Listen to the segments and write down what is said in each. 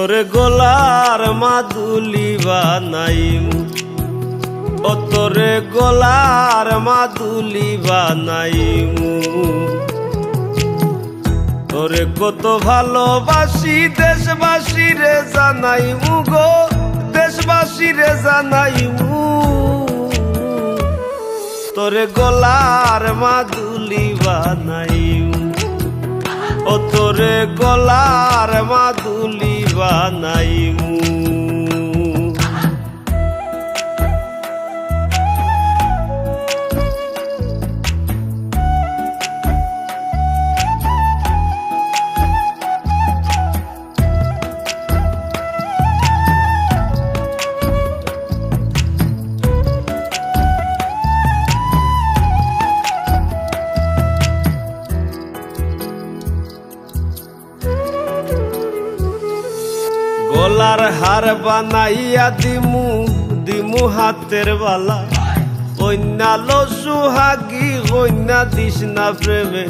তোরে গোলার মাদুলি বানাইমু, ও তোরে গোলার মাদুলি বানাইমু। তোরে কত ভালোবাসি দেশবাসী রে জানাইমু গো, দেশবাসী রে জানাইমু। তোরে গোলার মাদুলি বানাইমু, ও তোরে গোলার মাদুলি বানাইমু। গলার হার বানাইয়া দিমু, দিমু হাতের বালা। কন্যা লো সুহাগী কন্যা দিস না প্রেমে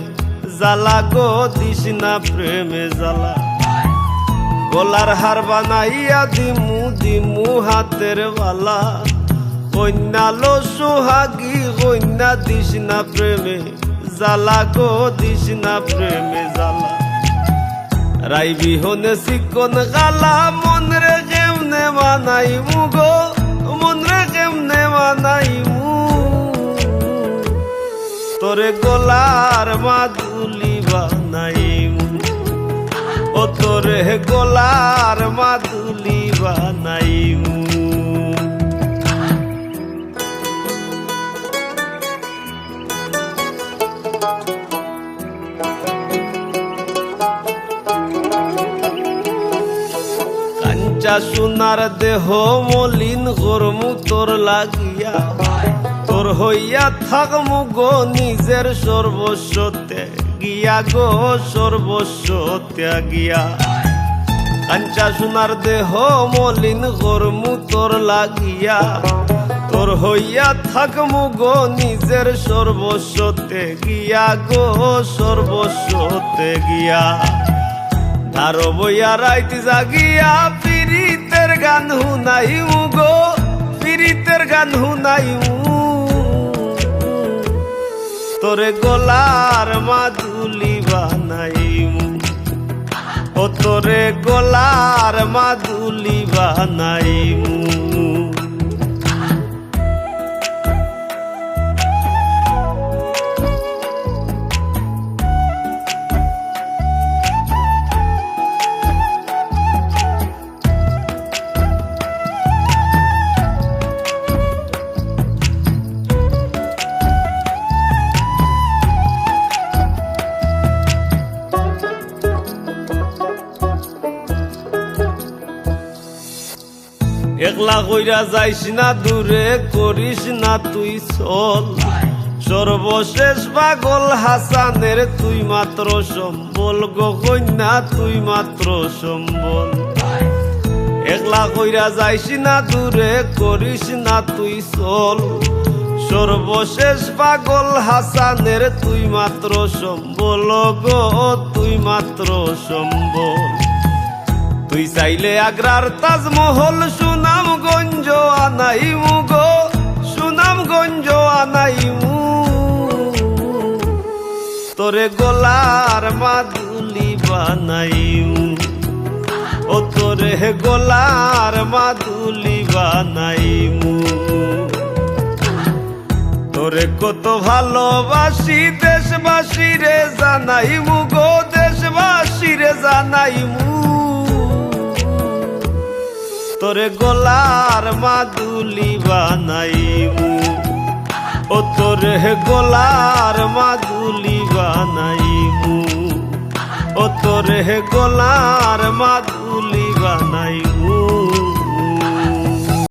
জ্বালা গো, দিস না প্রেমে জ্বালা। গলার হার বানাইয়া দিমু, দিমু হাতের বালা। কন্যা লো সুহাগী কন্যা দিস না প্রেমে জ্বালা গো, দিস না প্রেমে জ্বালা। রাই বিহনে চিকন গালা মন রে কেমনে মানাইমু গো, মন রে কেমনে মানাইমু। তোরে গোলার মাদুলি বানাইমু, ও তোরে গোলার মাদুলি বানাইমু। কাঞ্চা সোনার দেহ মলিন করমু তোর লাগিয়া, তোর হইয়া থাকমু গো নিজের সর্বস্ব ত্যাগিয়া গো, সর্বস্ব ত্যাগিয়া। কাঞ্চা সোনার দেহ মলিন করমু তোর লাগিয়া, তোর হইয়া থাকমু গো নিজের সর্বস্ব ত্যাগিয়া গো, সর্বস্ব ত্যাগিয়া। ধারো বইয়া রাইতে জাগিয়া পীড়িতের গান হুনাইমু গো, পীড়িতের গান হুনাইমু। তোরে গোলার মাদুলি বানাইমু, ও তোরে গোলার মাদুলি বানাইমু। একলা কইরা যাইস না দূরে, করিস না তুই চল। সর্বশেষ পাগল হাসানের তুই মাত্র সম্বল গো কন্যা, তুই মাত্র সম্বল। একলা কইরা যাইস না দূরে, করিস না তুই চল। সর্বশেষ পাগল হাসানের তুই মাত্র সম্বল গো, তুই মাত্র সম্বল। তুই চাইলে আগ্রার তাজমহল সুনামগঞ্জ আনাইমু গো, সুনামগঞ্জ আনাইমু। তোরে গোলার মাদুলি বানাইমু, ও তোরে গোলার মাদুলি বানাইমু। তোরে কত ভালোবাসি দেশবাসী রে জানাইমু গো, দেশবাসী রে জানাইমু। তোরে গোলার মাদুলি বানাইমু, ও তোরে গোলার মাদুলি বানাইমু, ও তোরে গোলার মাদুলি বানাইমু।